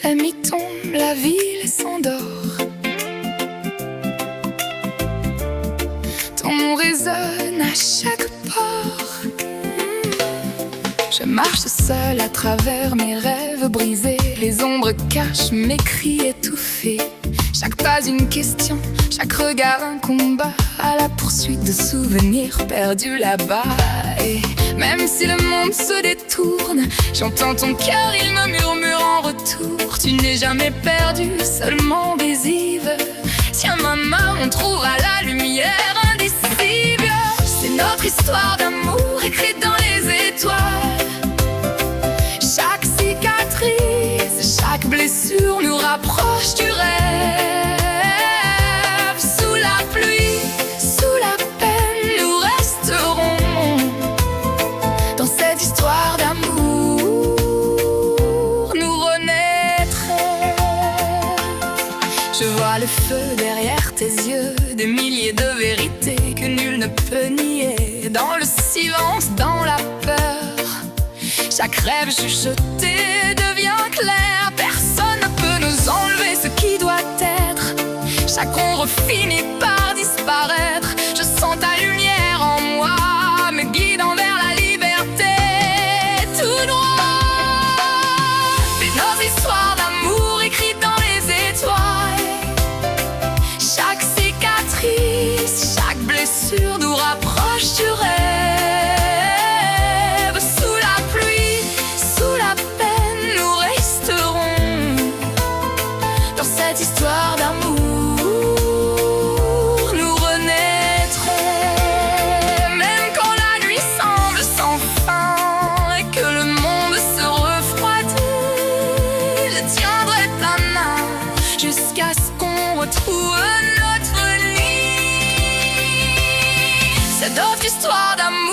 La nuit tombe, la ville s'endort. Ton nom résonne à chaque port. Je marche seule à travers mes rêves brisés. Les ombres cachent mes cris étouffés. Chaque pas une question, chaque regard un combat, à la poursuite de souvenirs perdus là-bas. Et même si le monde se détourne, j'entends ton cœur, il me murmure en retour. Tu n'es jamais perdu, seulement paisible. Tiens ma main, on trouvera la lumière indicible. C'est notre histoire d'amour écrite dans les étoiles. Chaque cicatrice, chaque blessure nous rapproche du rêve. Sous la pluie, sous la peine, nous resterons dans cette histoire d'amour. Nous renaîtrons. Je vois le feu derrière tes yeux, des milliers de vérités que nul ne peut nier. Dans le silence, dans la peur, chaque rêve chuchoté devient clair. Personne ne peut nous enlever ce qui doit être. Chaque ombre finit par disparaître. Je sens ta lumière en moi, me guidant vers la liberté. Tout droit, mais nos histoires d'amour écrites dans les étoiles. Chaque cicatrice, chaque blessure nous rapproche du rêve. Cette histoire d'amour, nous renaîtrons. Même quand la nuit semble sans fin et que le monde se refroidit, je tiendrai ta main jusqu'à ce qu'on retrouve notre nid. C'est notre histoire d'amour.